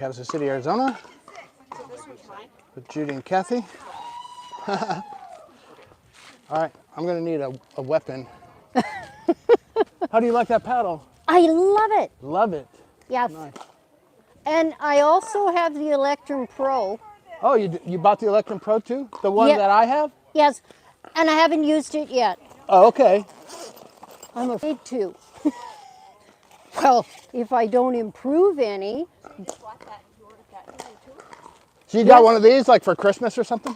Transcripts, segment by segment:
Kansas City, Arizona, with Judy and Kathy. All right, I'm gonna need a weapon. How do you like that paddle? I love it. Love it. Yeah. Nice. And I also have the Electrum Pro. Oh, you bought the Electrum Pro too? The one that I have? Yes, and I haven't used it yet. Oh, okay. I'm afraid to. Well, if I don't improve any. So you got one of these like for Christmas or something?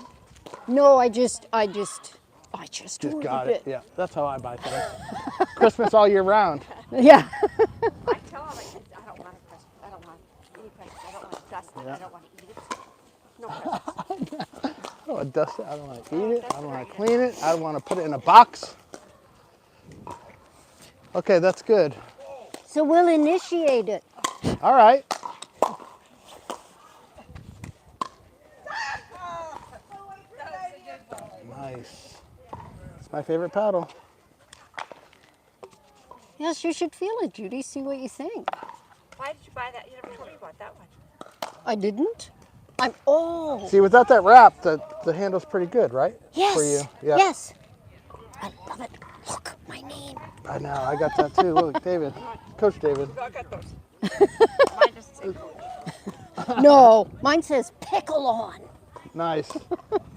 No, I just got it. Yeah, that's how I buy things. Christmas all year round. Yeah. I tell all my kids I don't want a present. I don't want any presents. I don't want to dust it. I don't want to eat it. No presents. I don't want to dust it. I don't want to eat it. I don't want to clean it. I don't want to put it in a box. Okay, that's good. So we'll initiate it. All right. Nice. It's my favorite paddle. Yes, you should feel it, Judy. See what you think. Why did you buy that? You never told me about that one. I didn't. See, without that wrap, the handle's pretty good, right? Yes. For you. Yeah. Yes. I love it. Look, my name. I know. I got that too. Look, David. Coach David. I got those. Mine doesn't say coach. No, mine says pickle on. Nice.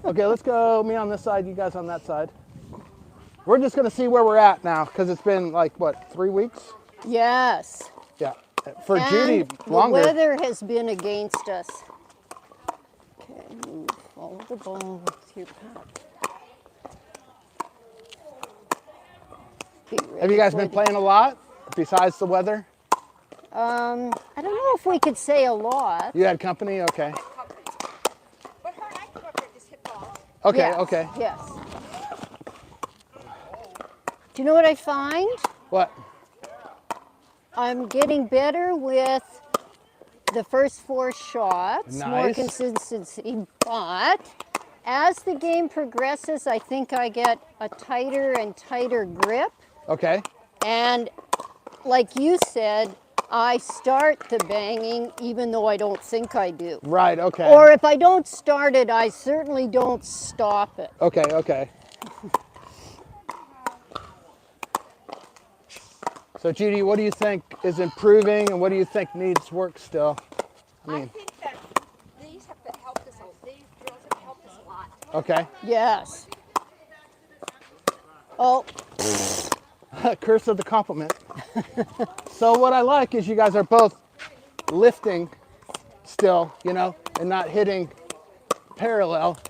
Okay, let's go. Me on this side, you guys on that side. We're just going to see where we're at now because it's been like, what, 3 weeks? Yes. Yeah. For And Judy, longer. the weather has been against us. Okay, move. Follow the ball with your paddle. Have you guys been playing a lot besides the weather? I don't know if we could say a lot. You had company? Okay. But her and I come up here and just hit balls. Okay, Yes, okay. Yes. Do you know what I find? What? I'm getting better with the first 4 shots, more Nice. consistency, but as the game progresses, I think I get a tighter and tighter grip. Okay. And like you said, I start the banging even though I don't think I do. Right, okay. Or if I don't start it, I certainly don't stop it. Okay, okay. So Judy, what do you think is improving and what do you think needs work still? I think that these have helped us. These drills have helped us a lot. Okay. Yes. Oh, Curse of the compliment. So what I like is you guys are both lifting still, you know, and not hitting parallel.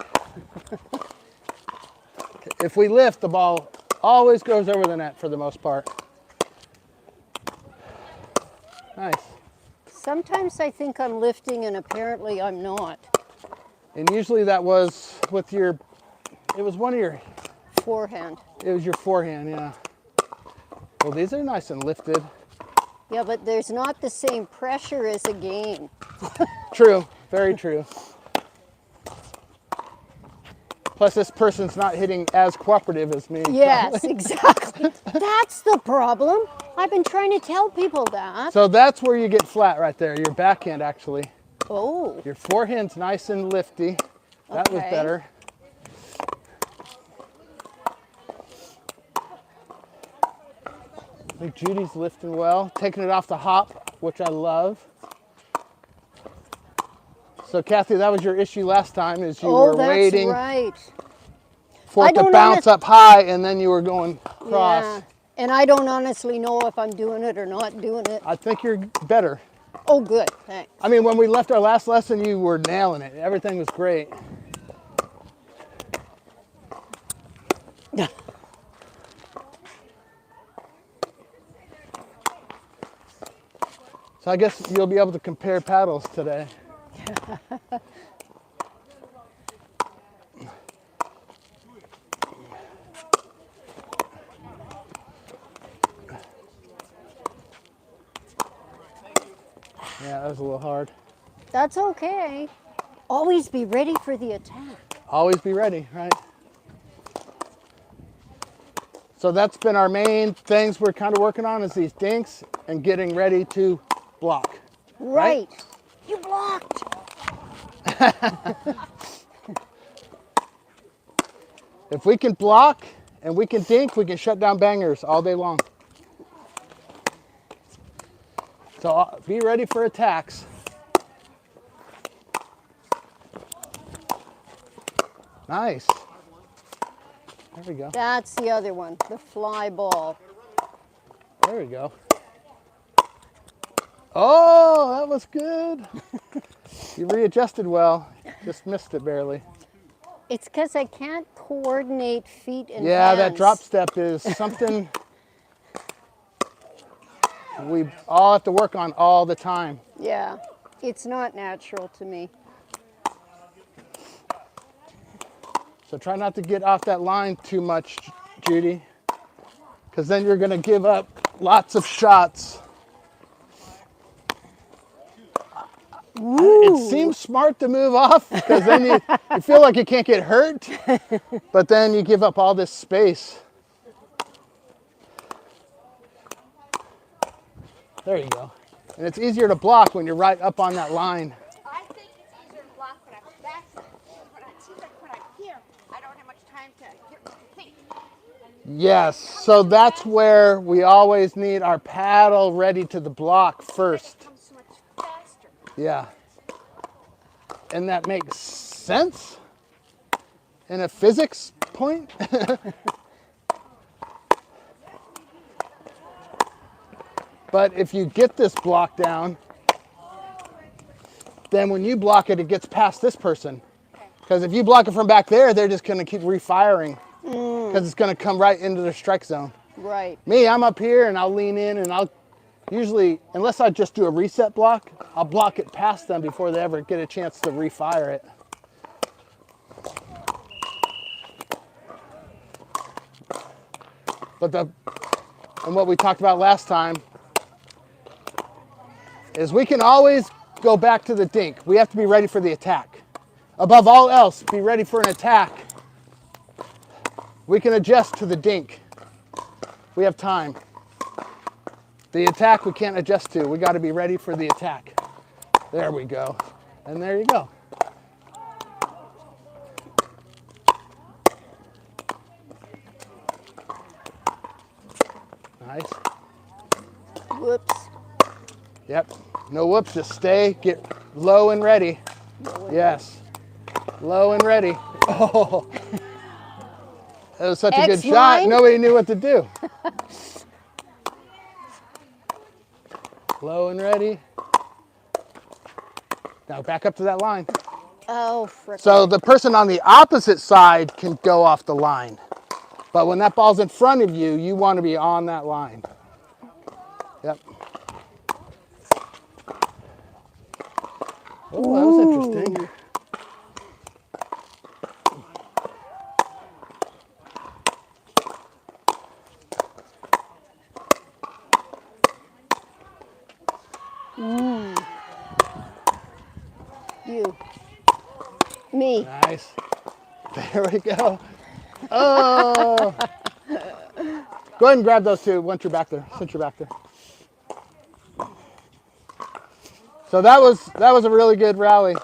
If we lift, the ball always goes over the net for the most part. Nice. sometimes I think I'm lifting and apparently I'm not. And usually that was with your, it was one of your, Forehand. it was your forehand, yeah. Well, these are nice and lifted. Yeah, but there's not the same pressure as a game. True, very true. Plus, this person's not hitting as cooperative as me. Yes, exactly. That's the problem. I've been trying to tell people that. So that's where you get flat right there, your backhand actually. Oh, Your forehand's nice and lifty. That was Okay. better. I think Judy's lifting well, taking it off the hop, which I love. So Kathy, that was your issue last time, is you were that's waiting right. for I it to don't bounce up high and then you were going cross. Yeah. And I don't honestly know if I'm doing it or not doing it. I think you're better. Oh, good. Thanks. I mean, when we left our last lesson, you were nailing it. Everything was great. So I guess you'll be able to compare paddles today. Yeah, that was a little hard. That's okay. Always be ready for the attack. Always be ready, right? So that's been our main things we're kind of working on, is these dinks and getting ready to block. Right. You blocked. If we can block and we can dink, we can shut down bangers all day long. So be ready for attacks. Nice. There we go. That's the other one, the fly ball. There we go. Oh, that was good. You readjusted well. Just missed it barely. It's because I can't coordinate feet and Yeah, hands. that drop step is something we all have to work on all the time. Yeah, it's not natural to me. So try not to get off that line too much, Judy, because then you're going to give up lots of shots. Ooh. It seems smart to move off because then you feel like you can't get hurt, but then you give up all this space. There you go. And it's easier to block when you're right up on that line. I think it's easier to block when I'm back. It seems like when I'm here, I don't have much time to think. Yes, so that's where we always need our paddle ready to the block first. It comes so much faster. Yeah. And that makes sense in a physics point. But if you get this block down, then when you block it, it gets past this person. Because if you block it from back there, they're just going to keep refiring because it's going to come right into their strike zone. Right. Me, I'm up here and I'll lean in and I'll usually, unless I just do a reset block, I'll block it past them before they ever get a chance to refire it. And what we talked about last time is we can always go back to the dink. We have to be ready for the attack. Above all else, be ready for an attack. We can adjust to the dink. We have time. The attack we can't adjust to. We got to be ready for the attack. There we go. And there you go. Nice. Whoops. Yep. No whoops. Just stay. Get low and ready. Yes. Low and ready. Oh. That was such a good shot. X-line. Nobody knew what to do. Low and ready. Now back up to that line. Oh, frick. So the person on the opposite side can go off the line. But when that ball's in front of you, you want to be on that line. Yep. Oh, that was interesting. You. Me. Nice. There we go. Oh. Go ahead and grab those two once you're back there, since you're back there. So that was a really good rally.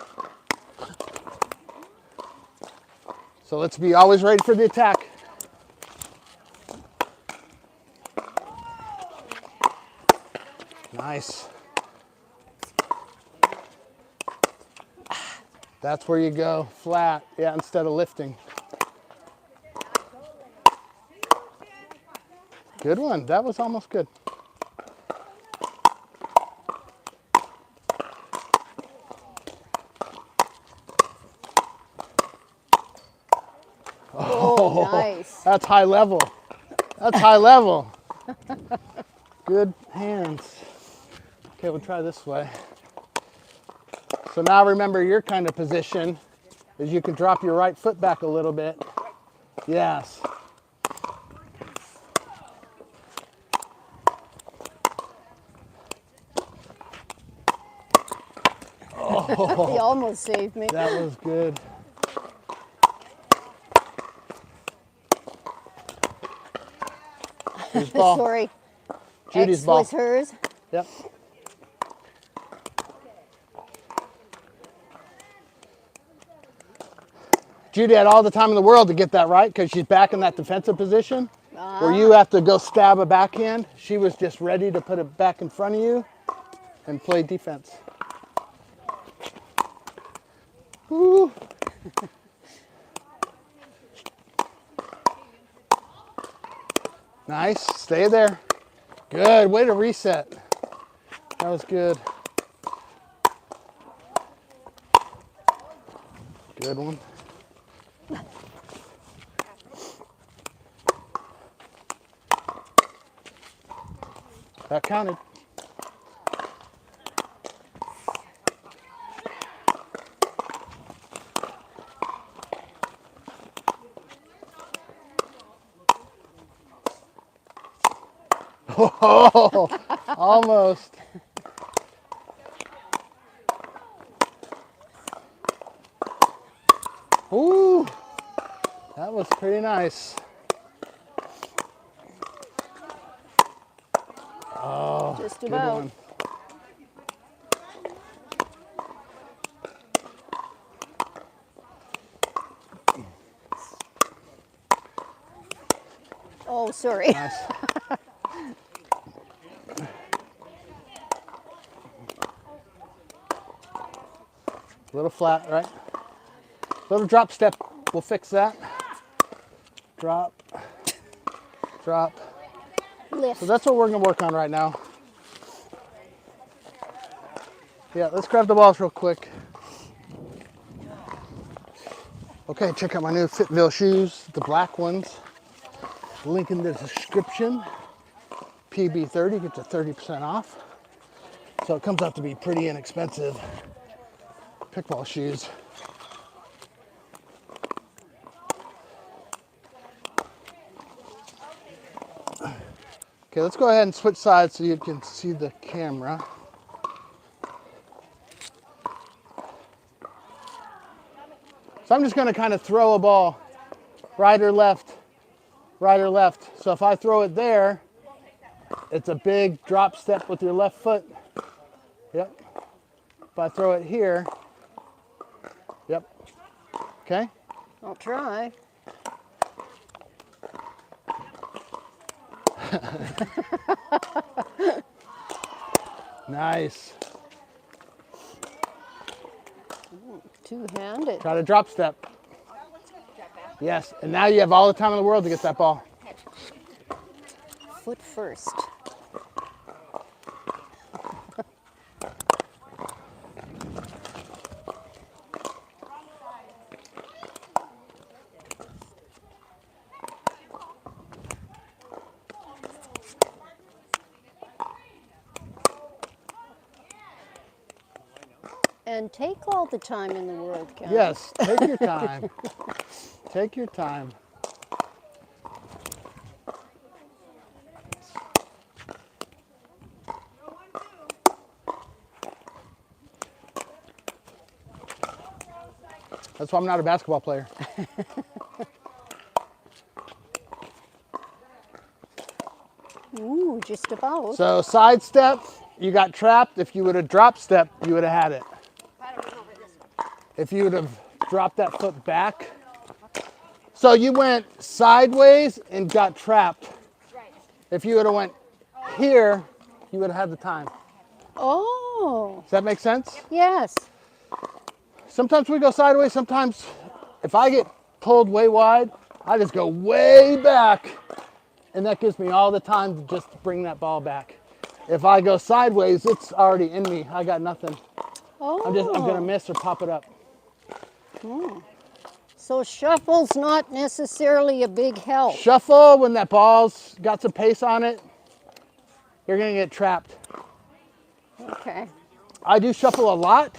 So let's be always ready for the attack. Nice. That's where you go, flat, yeah, instead of lifting. Good one, that was almost good. Oh, nice. That's high level. That's high level. Good hands. Okay, we'll try this way. So now remember your kind of position is you can drop your right foot back a little bit. Yes. Oh, He almost saved me. that was good. Judy's ball. Sorry. Judy's X ball. was hers. Yep. Judy had all the time in the world to get that right because she's back in that defensive position where you have to go stab a backhand. She was just ready to put it back in front of you and play defense. Woo. Nice, stay there. Good, way to reset. That was good. Good one. That counted. Oh, almost. Ooh, that was pretty nice. Oh, Just good about. one. Oh, sorry. Nice. A little flat, right? Little drop step, we'll fix that. Drop, drop. Lift. So that's what we're gonna work on right now. Yeah, let's grab the balls real quick. Okay, check out my new FitVille shoes, the black ones. Link in the description. PB30 gets a 30% off. So it comes out to be pretty inexpensive pickleball shoes. Okay, let's go ahead and switch sides so you can see the camera. So I'm just going to kind of throw a ball right or left, right or left. So if I throw it there, it's a big drop step with your left foot. Yep. If I throw it here, yep. Okay? I'll try. Nice. Two-handed. Try to drop step. Yes, and now you have all the time in the world to get that ball. Foot first. And take all the time in the world, Ken. Yes, take your time. Take your time. That's why I'm not a basketball player. Ooh, just about. So side step, you got trapped. If you would have drop step, you would have had it. If you would have dropped that foot back. So you went sideways and got trapped. If you would have went here, you would have had the time. Oh, Does that make sense? yes. Sometimes we go sideways. Sometimes if I get pulled way wide, I just go way back. And that gives me all the time to just bring that ball back. If I go sideways, it's already in me. I got nothing. Oh. I'm gonna miss or pop it up. So shuffle's not necessarily a big help. Shuffle when that ball's got some pace on it, you're gonna get trapped. Okay. I do shuffle a lot,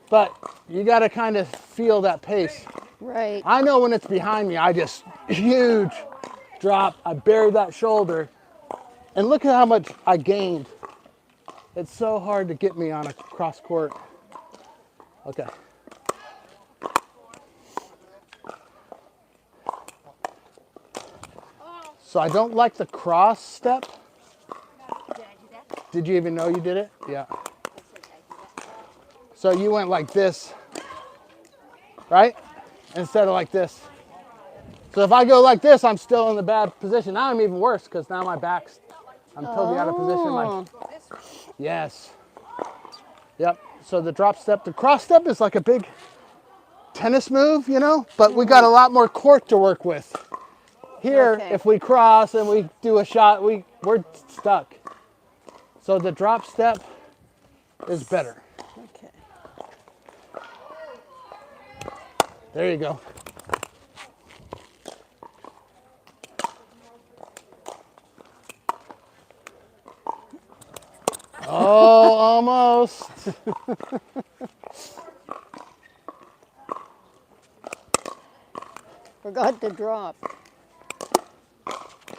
but you gotta kind of feel that pace. Right. I know when it's behind me, I just huge drop. I bury that shoulder, and look at how much I gained. It's so hard to get me on a cross court. Okay. So I don't like the cross step. Did I do that? Did you even know you did it? Yeah. So you went like this, right? instead of like this. So if I go like this, I'm still in the bad position. Now I'm even worse because now my back's, I'm totally out of position. Yes. Yep. So the drop step, the cross step is like a big tennis move, you know, but we got a lot more court to work with. Here, Okay. if we cross and we do a shot, we're stuck. So the drop step is better. Okay. There you go. Oh, almost. Forgot to drop.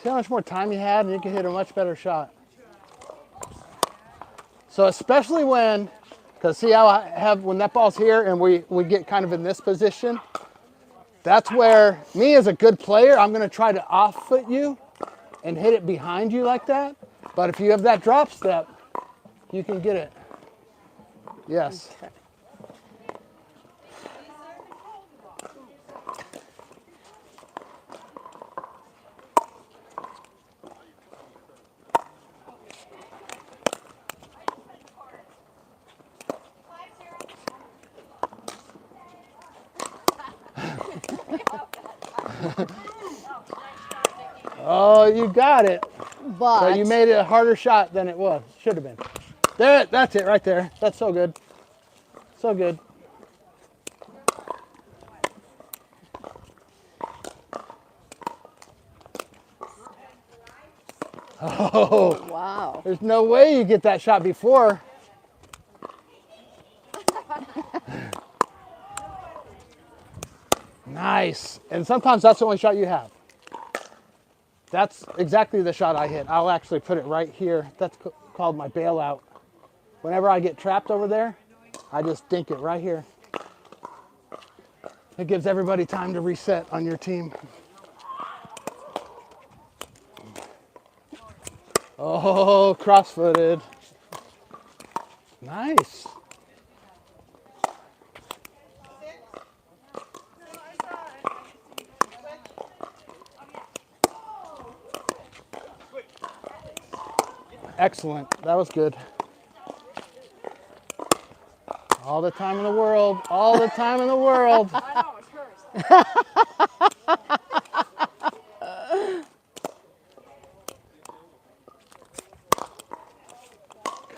See how much more time you had and you can hit a much better shot. So especially when, because see how I have, when that ball's here and we get kind of in this position, that's where, me as a good player, I'm gonna try to off foot you and hit it behind you like that. But if you have that drop step, you can get it. Yes. Okay. Oh, you got it. But You made it a harder shot than it was. Should have been. There, that's it right there. That's so good. So good. Oh, wow. there's no way you get that shot before. Nice. And sometimes that's the only shot you have. That's exactly the shot I hit. I'll actually put it right here. That's called my bailout. Whenever I get trapped over there, I just dink it right here. It gives everybody time to reset on your team. Oh, cross-footed. Nice. Excellent. That was good. All the time in the world. All the time in the world. I know, it's hers.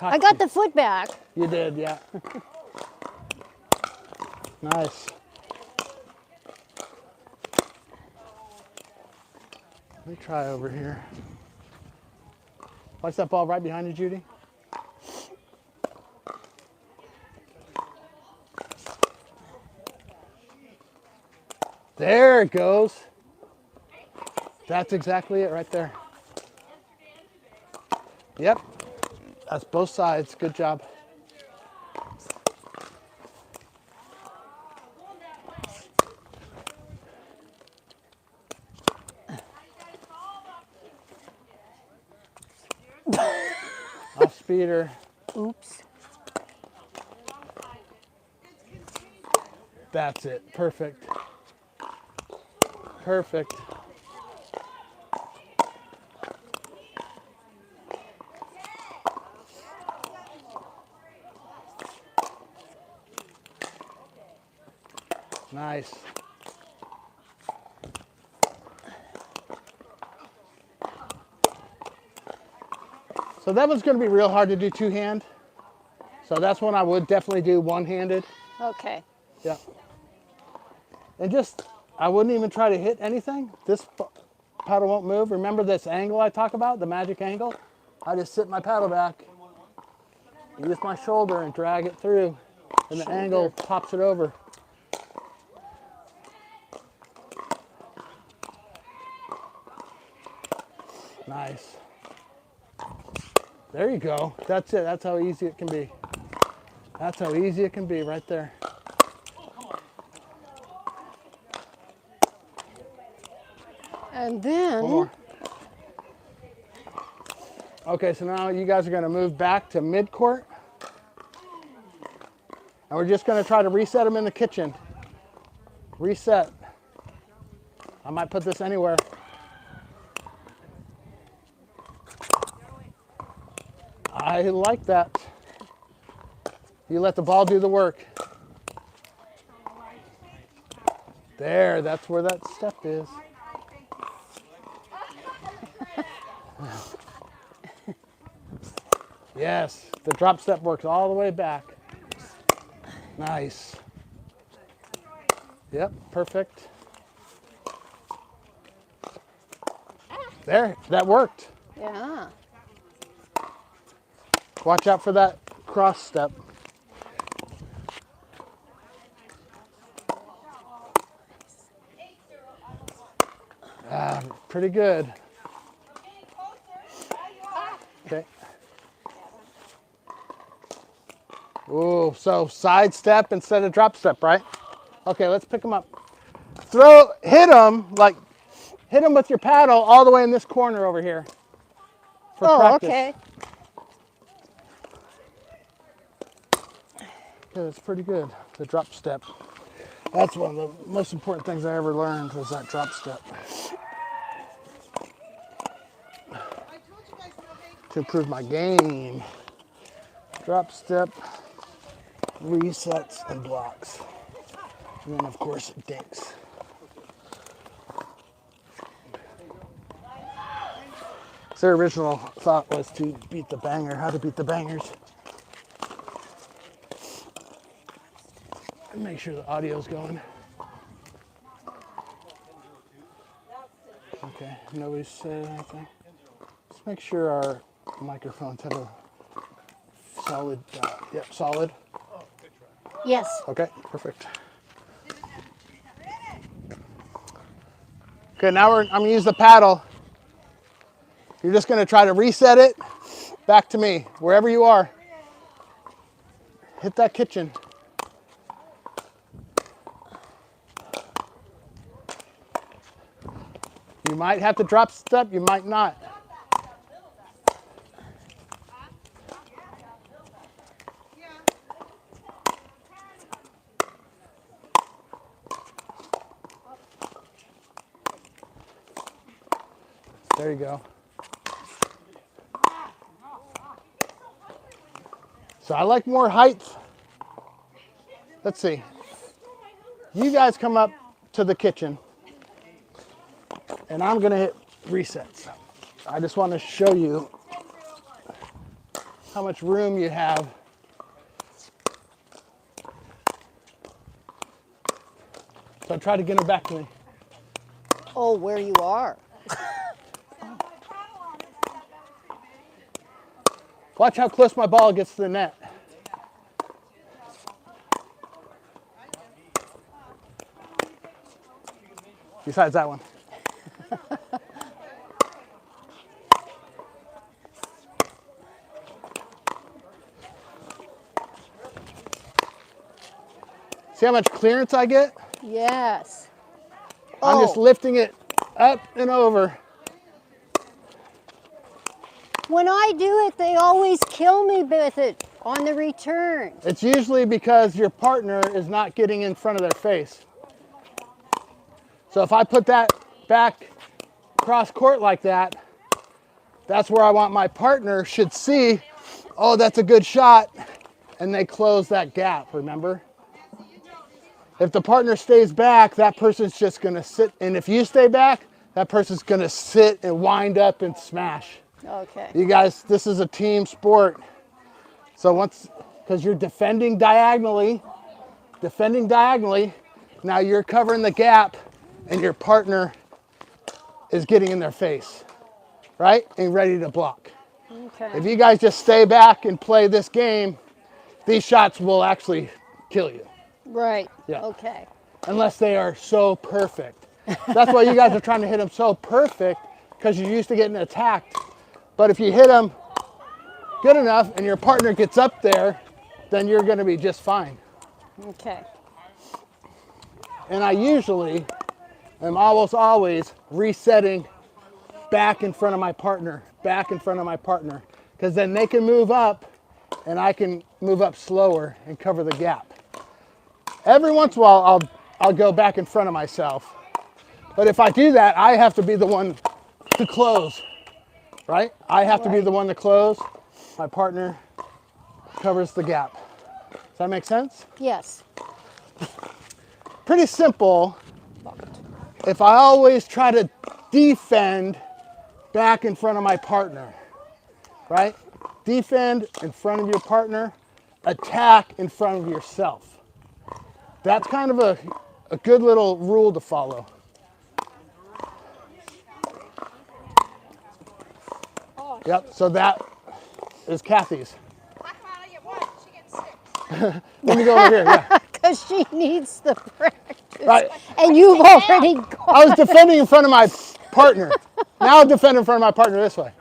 I got the foot back. You did, yeah. Nice. Let me try over here. Watch that ball right behind you, Judy. There it goes. That's exactly it right there. Yep. That's both sides. Good job. Off speeder. Oops. That's it. Perfect. Perfect. Nice. So that one's going to be real hard to do two-hand. So that's one I would definitely do one-handed. Okay. Yeah. And just, I wouldn't even try to hit anything. This paddle won't move. Remember this angle I talk about, the magic angle? I just sit my paddle back, use my shoulder and drag it through, and the angle pops it over. Nice. There you go. That's it. That's how easy it can be. That's how easy it can be right there. And One then, more. Okay, so now you guys are going to move back to mid-court. And we're just going to try to reset them in the kitchen. Reset. I might put this anywhere. I like that. You let the ball do the work. There, that's where that step is. Yes, the drop step works all the way back. Nice. Yep, perfect. There, that worked. Yeah. Watch out for that cross step. Pretty good. Okay. Ooh, so side step instead of drop step, right? Okay, let's pick them up. Hit them with your paddle all the way in this corner over here. For practice. Okay. Yeah, that's pretty good. The drop step. That's one of the most important things I ever learned was that drop step. To improve my game. Drop step, resets, and blocks. And then of course dinks. Their original thought was to beat the banger, how to beat the bangers. And make sure the audio's going. Okay, nobody said anything. Let's make sure our microphones have a solid, yep, solid. Yes. Okay, perfect. Okay, now I'm gonna use the paddle. You're just gonna try to reset it back to me, wherever you are. Hit that kitchen. You might have to drop step, you might not. There you go. So I like more height. Let's see. You guys come up to the kitchen and I'm gonna hit resets. I just want to show you how much room you have. So try to get her back to me. Oh, where you are. Watch how close my ball gets to the net. Besides that one. See how much clearance I get? Yes. I'm just lifting it up and over. When I do it, they always kill me with it on the return. It's usually because your partner is not getting in front of their face. So if I put that back cross court like that, that's where I want my partner should see, oh, that's a good shot, and they close that gap, remember? If the partner stays back, that person's just gonna sit, and if you stay back, that person's gonna sit and wind up and smash. Okay. You guys, this is a team sport. So because you're defending diagonally, now you're covering the gap and your partner is getting in their face, right? And ready to block. Okay. If you guys just stay back and play this game, these shots will actually kill you. Right. Yeah. Okay. Unless they are so perfect. That's why you guys are trying to hit them so perfect, because you're used to getting attacked. But if you hit them good enough and your partner gets up there, then you're going to be just fine. Okay. And I usually am almost always resetting back in front of my partner, because then they can move up and I can move up slower and cover the gap. Every once in a while, I'll I'll go back in front of myself. But if I do that, I have to be the one to close, right? I have to be the one to close. My partner covers the gap. Does that make sense? Yes. Pretty simple. If I always try to defend back in front of my partner, right? Defend in front of your partner, attack in front of yourself. That's kind of a good little rule to follow. Yep, so that is Kathy's. How come I only get one? She gets 6. Let me go over here, yeah. Because she needs the practice. Right. And you've already gone. I was defending in front of my partner. Now I'll defend in front of my partner this way.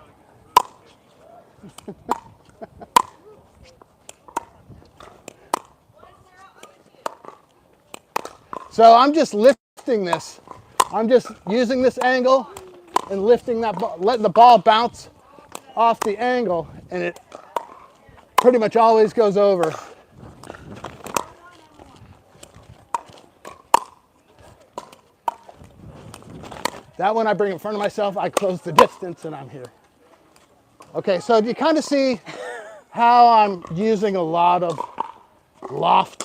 So I'm just lifting this. I'm just using this angle and lifting that ball, letting the ball bounce off the angle, and it pretty much always goes over. That one I bring in front of myself, I close the distance, and I'm here. Okay, so you kind of see how I'm using a lot of loft.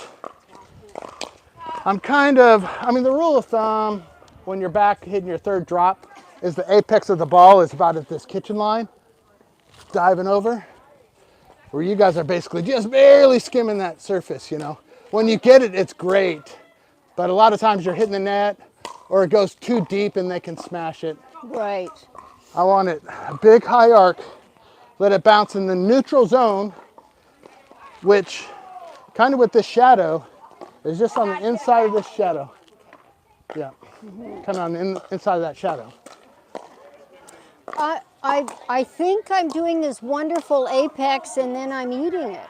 The rule of thumb when you're back hitting your third drop is the apex of the ball is about at this kitchen line, diving over, where you guys are basically just barely skimming that surface, you know. When you get it, it's great, but a lot of times you're hitting the net, or it goes too deep and they can smash it. Right. I want it a big high arc, let it bounce in the neutral zone, which kind of with this shadow is just on the inside of this shadow. Yeah, kind of on the inside of that shadow. I think I'm doing this wonderful apex and then I'm eating it.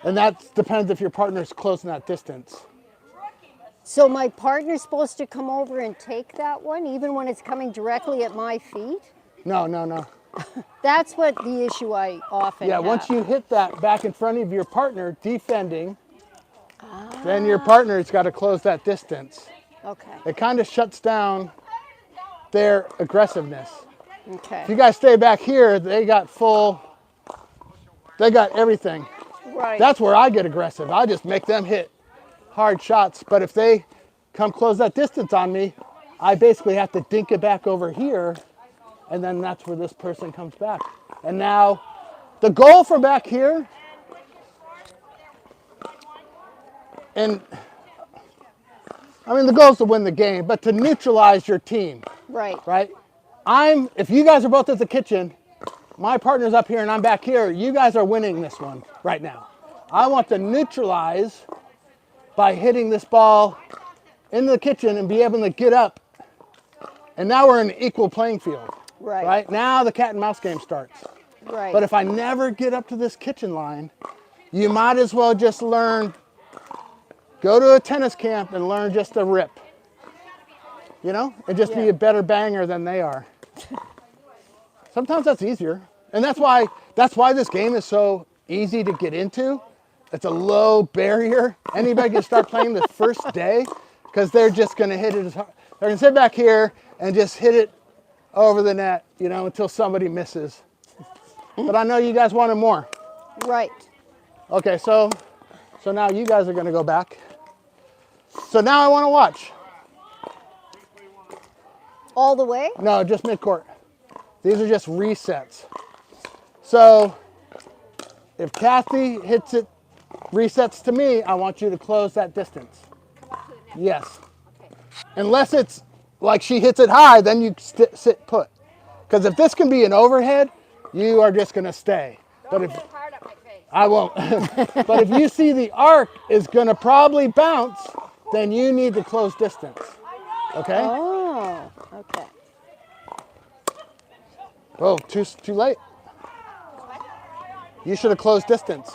And that depends if your partner's closing that distance. So my partner's supposed to come over and take that one, even when it's coming directly at my feet? No. That's what the issue I often have. Once you hit that back in front of your partner, defending, then your partner's got to close that distance. Okay. It kind of shuts down their aggressiveness. Okay. If you guys stay back here, they got everything. Right. That's where I get aggressive. I just make them hit hard shots. But if they come close that distance on me, I basically have to dink it back over here, and then that's where this person comes back. And now the goal from back here, and the goal is to win the game, but to neutralize your team. Right. Right? If you guys are both at the kitchen, my partner's up here and I'm back here, you guys are winning this one right now. I want to neutralize by hitting this ball in the kitchen and be able to get up. And now we're in an equal playing field. Right? Now the cat and mouse game starts. Right. But if I never get up to this kitchen line, you might as well just go to a tennis camp and learn just to rip. You know? And just be a better banger than they are. Sometimes that's easier. And that's why this game is so easy to get into. It's a low barrier. Anybody can start playing the first day because they're just going to hit it as hard. They're going to sit back here and just hit it over the net, you know, until somebody misses. But I know you guys wanted more. Right. Okay, so now you guys are going to go back. So now I want to watch. All the way? No, just midcourt. These are just resets. So if Kathy hits it, resets to me, I want you to close that distance. Yes. Unless it's like she hits it high, then you sit put. Because if this can be an overhead, you are just going to stay. But if Hard up my face. I won't. But if you see the arc is going to probably bounce, then you need to close distance. Okay? Oh, okay. Oh, too late. You should have closed distance.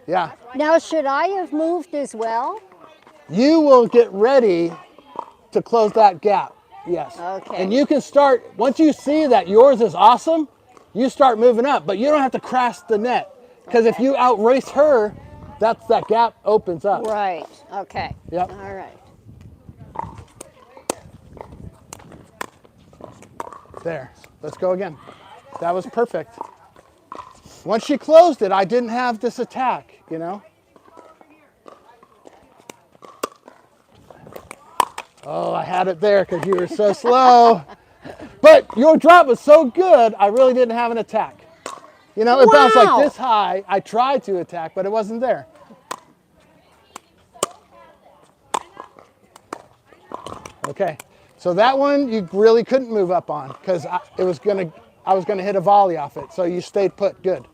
Yeah. Now, should I have moved as well? You will get ready to close that gap. Yes. Okay. And you can start, once you see that yours is awesome, you start moving up, but you don't have to crash the net. Because if you outrace her, That's that gap opens up. Right. Okay. Yep. All right. There. Let's go again. That was perfect. Once she closed it, I didn't have this attack, you know? Oh, I had it there because you were so slow. But your drop was so good, I really didn't have an attack. You know, it bounced like this high. I tried to attack, but it wasn't there. Okay, so that one you really couldn't move up on because I was gonna hit a volley off it. So you stayed put. Good.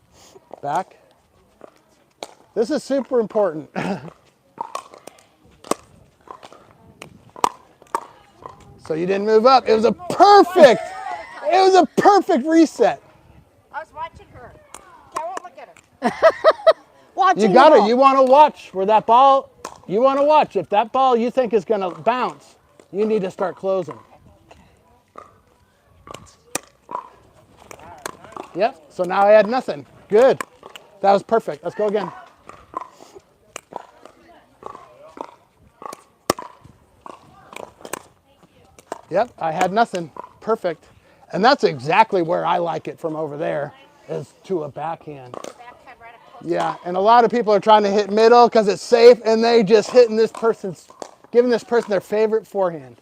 Back. This is super important. So you didn't move up. It was a perfect reset. I was watching her. I won't look at her. Watching You got it. You want to watch where that ball, you want to watch. If that ball you think is going to bounce, you need to start closing. Yep. So now I had nothing. Good. That was perfect. Let's go again. Yep, I had nothing. Perfect. And that's exactly where I like it from over there, is to a backhand. Backhand right up close. Yeah, and a lot of people are trying to hit middle because it's safe, and they just giving this person their favorite forehand.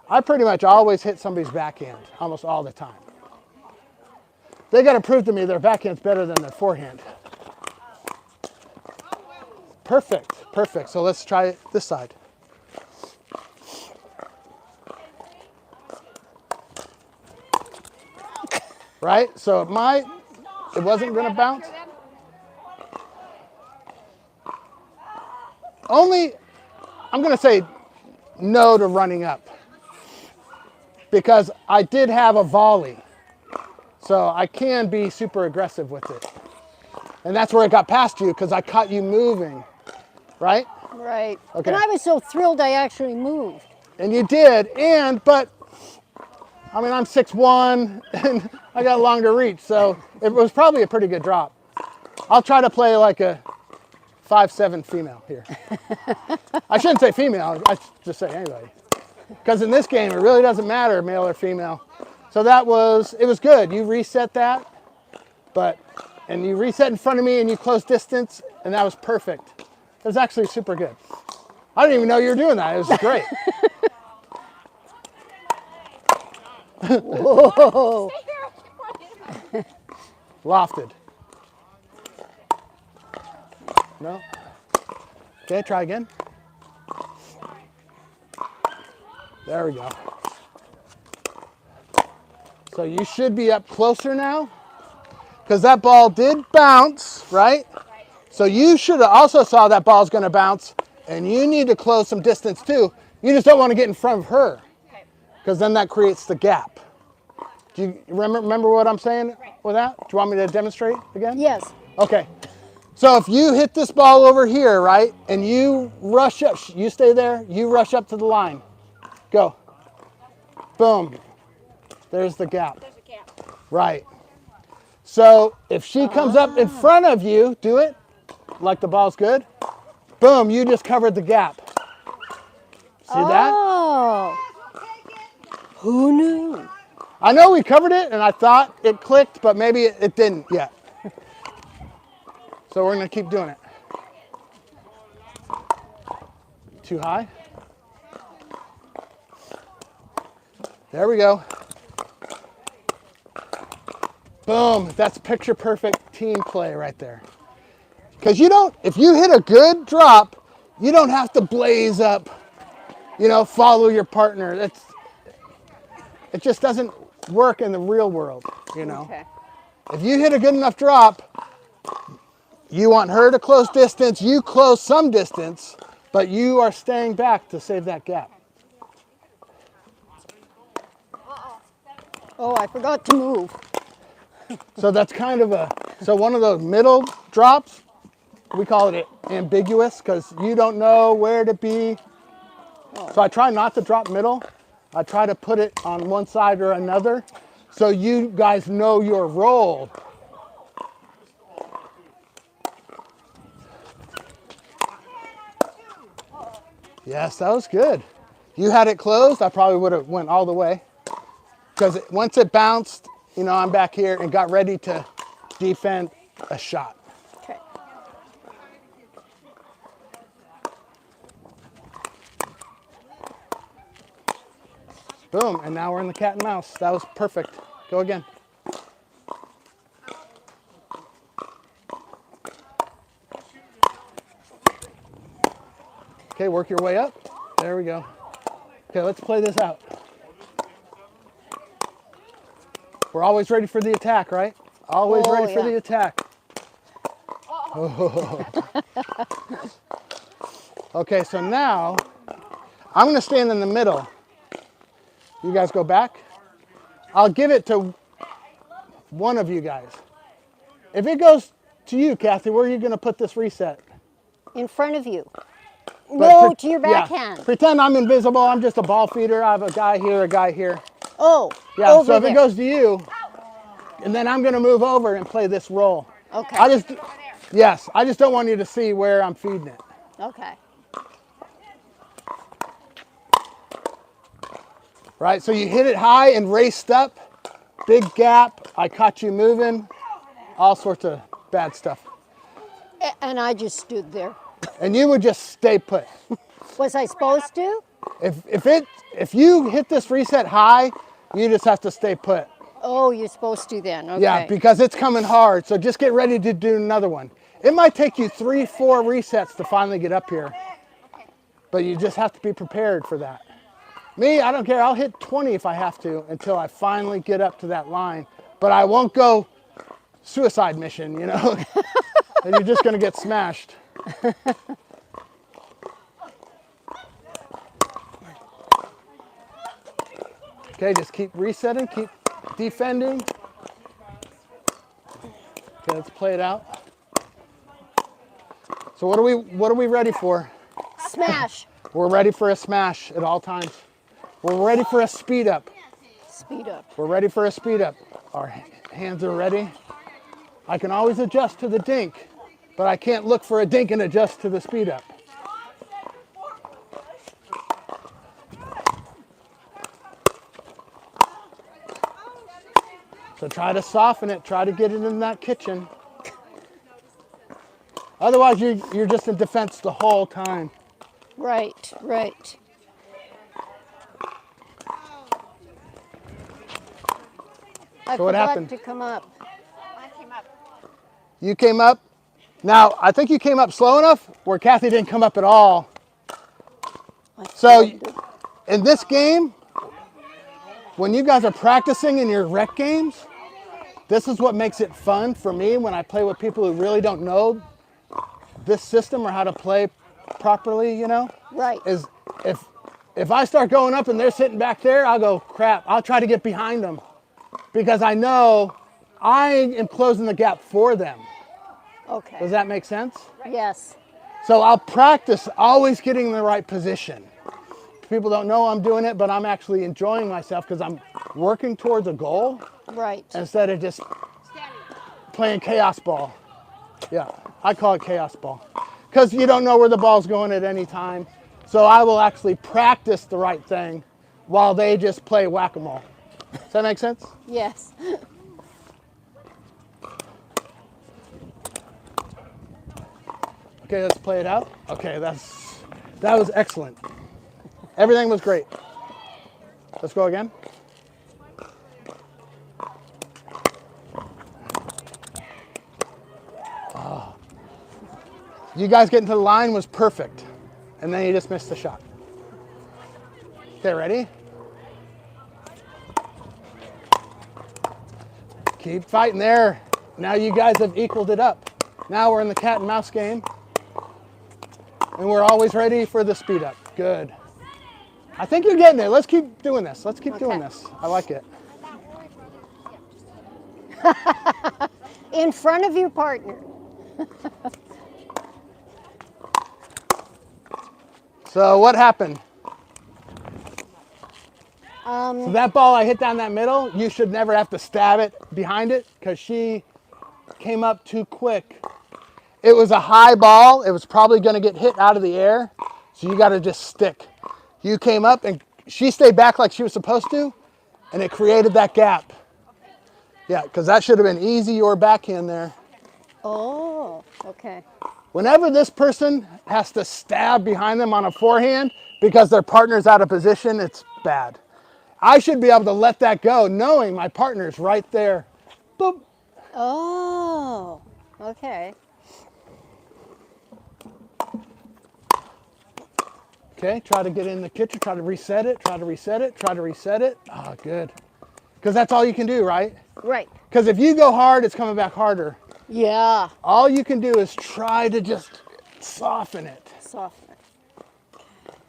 I pretty much always hit somebody's backhand, almost all the time. They got to prove to me their backhand's better than their forehand. Perfect, perfect. So let's try it this side. Right? So it wasn't going to bounce. Only, I'm going to say no to running up because I did have a volley. So I can be super aggressive with it. And that's where it got past you because I caught you moving, right? Right. Okay. And I was so thrilled I actually moved. And you did, but I mean, I'm 6'1", and I got longer reach, so it was probably a pretty good drop. I'll try to play like a 5'7" female here. I shouldn't say female, I should just say anybody. Because in this game, it really doesn't matter, male or female. So it was good. You reset that, and you reset in front of me, and you closed distance, and that was perfect. It was actually super good. I didn't even know you were doing that. It was great. Whoa. Lofted. No. Okay, try again. There we go. So you should be up closer now because that ball did bounce, right? So you should have also saw that ball's going to bounce, and you need to close some distance too. You just don't want to get in front of her because then that creates the gap. Do you remember what I'm saying with that? Do you want me to demonstrate again? Yes. Okay. So if you hit this ball over here, right, and you rush up, you stay there, you rush up to the line. Go. Boom. There's the gap. There's a gap. Right. So if she comes up in front of you, do it like the ball's good. Boom, you just covered the gap. See that? Oh. Who knew? I know we covered it, and I thought it clicked, but maybe it didn't yet. So we're going to keep doing it. Too high. There we go. Boom. That's picture perfect team play right there. Because if you hit a good drop, you don't have to blaze up, follow your partner. It just doesn't work in the real world, Okay. If you hit a good enough drop, you want her to close distance, you close some distance, but you are staying back to save that gap. Oh, I forgot to move. So that's kind of one of those middle drops, we call it ambiguous because you don't know where to be. So I try not to drop middle. I try to put it on one side or another so you guys know your role. Yes, that was good. You had it closed, I probably would have went all the way. Because once it bounced, you know, I'm back here and got ready to defend a shot. Okay. Boom, and now we're in the cat and mouse. That was perfect. Go again. Okay, work your way up. There we go. Okay, let's play this out. We're always ready for the attack, right? Always ready for the attack. Oh. Okay, so now I'm going to stand in the middle. You guys go back. I'll give it to one of you guys. If it goes to you, Kathy, where are you going to put this reset? In front of you. No, to your Yeah, backhand. pretend I'm invisible. I'm just a ball feeder. I have a guy here, a guy here. Oh, Yeah, over so if there. it goes to you, and then I'm going to move over and play this roll. Okay. I just don't want you to see where I'm feeding it. Okay. Right, so you hit it high and raced up. Big gap. I caught you moving. All sorts of bad stuff. And I just stood there. And you would just stay put. Was I supposed to? If you hit this reset high, you just have to stay put. Oh, you're supposed to then. Okay. Yeah, because it's coming hard. So just get ready to do another one. It might take you 3, 4 resets to finally get up here. But you just have to be prepared for that. Me, I don't care. I'll hit 20 if I have to until I finally get up to that line. But I won't go suicide mission, you know? And you're just going to get smashed. Okay, just keep resetting, keep defending. Okay, let's play it out. So what are we ready for? Smash. We're ready for a smash at all times. We're ready for a speed up. Speed up. We're ready for a speed up. Our hands are ready. I can always adjust to the dink, but I can't look for a dink and adjust to the speed up. So try to soften it, try to get it in that kitchen. Otherwise, you're just in defense the whole time. Right, right. I So what forgot happened? to come up. I came up. You came up. Now, I think you came up slow enough where Kathy didn't come up at all. So in this game, when you guys are practicing in your rec games, this is what makes it fun for me when I play with people who really don't know this system or how to play properly, you know? Right. Is if I start going up and they're sitting back there, I'll go, crap, I'll try to get behind them because I know I am closing the gap for them. Okay. Does that make sense? Yes. So I'll practice always getting in the right position. People don't know I'm doing it, but I'm actually enjoying myself because I'm working towards a goal Right. instead of just playing chaos ball. Yeah, I call it chaos ball because you don't know where the ball's going at any time. So I will actually practice the right thing while they just play whack-a-mole. Does that make sense? Yes. Okay, let's play it out. Okay, that was excellent. Everything was great. Let's go again. Oh. You guys getting to the line was perfect. And then you just missed the shot. Okay, ready? Keep fighting there. Now you guys have equaled it up. Now we're in the cat and mouse game. And we're always ready for the speed up. Good. I think you're getting it. Let's keep doing this. Let's keep doing this. I like it. In front of your partner. So what happened? So that ball I hit down that middle, you should never have to stab it behind it because she came up too quick. It was a high ball. It was probably going to get hit out of the air. So you got to just stick. You came up and she stayed back like she was supposed to, and it created that gap. Yeah, because that should have been easy, your backhand there. Oh, okay. Whenever this person has to stab behind them on a forehand because their partner's out of position, it's bad. I should be able to let that go knowing my partner's right there. Boop. Oh, okay. Okay, try to get in the kitchen, try to reset it, try to reset it, try to reset it. Oh, good. Because that's all you can do, right? Right. Because if you go hard, it's coming back harder. Yeah. All you can do is try to just soften it. Soften it.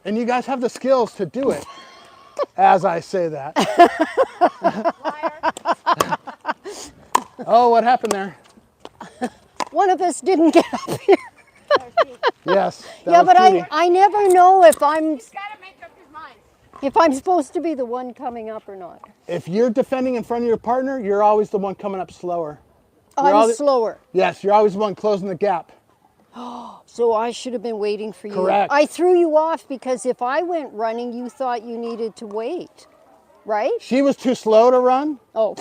And you guys have the skills to do it, as I say that. Oh, what happened there? One of us didn't get up here. Yes. Yeah, was but Judy. I never know if I'm He's got to make up his mind. supposed to be the one coming up or not. If you're defending in front of your partner, you're always the one coming up slower. I'm always- slower. Yes, you're always the one closing the gap. So I should have been waiting for you. Correct. I threw you off because if I went running, you thought you needed to wait, right? She was too slow to run, Oh,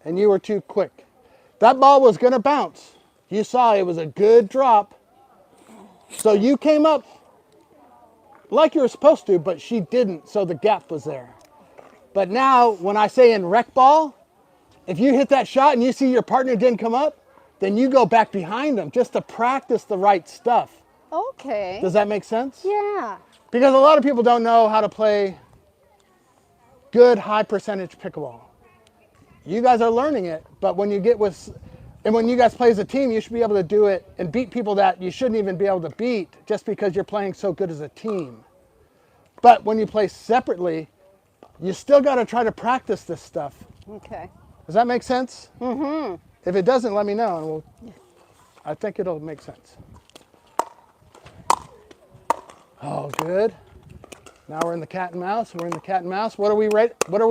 and you were too quick. That ball was going to bounce. You saw it was a good drop. So you came up like you were supposed to, but she didn't, so the gap was there. But now, when I say in rec ball, if you hit that shot and you see your partner didn't come up, then you go back behind them just to practice the right stuff. okay. Does that make sense? Yeah. Because a lot of people don't know how to play good high percentage pickleball. You guys are learning it, but when you get with, and when you guys play as a team, you should be able to do it and beat people that you shouldn't even be able to beat just because you're playing so good as a team. But when you play separately, you still got to try to practice this stuff. Okay. Does that make sense? Mm-hmm. If it doesn't, let me know, and I think it'll make sense. Oh, good. Now we're in the cat and mouse. We're in the cat and mouse. What are we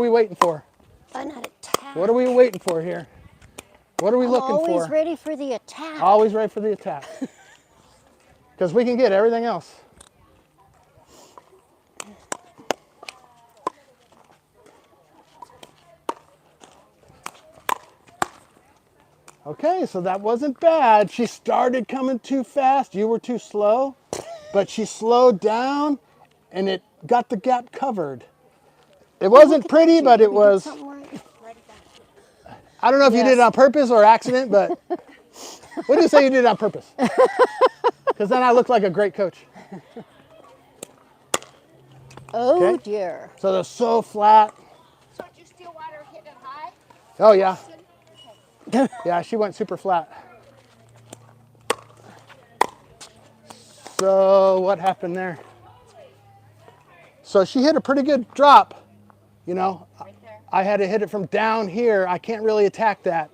waiting for? An attack. What are we waiting for here? What are we looking Always for? ready for the attack. Always ready for the attack. Because we can get everything else. Okay, so that wasn't bad. She started coming too fast. You were too slow. But she slowed down and it got the gap covered. It wasn't pretty, but it was. Something right. I don't know if you did it on purpose or accident, but what do you say you did it on purpose? Because then I look like a great coach. Oh Okay. dear. So they're so flat. So did you steal water hit it high? Oh, yeah. Yeah, she went super flat. So what happened there? So she hit a pretty good drop. You know, Right there. I had to hit it from down here. I can't really attack that.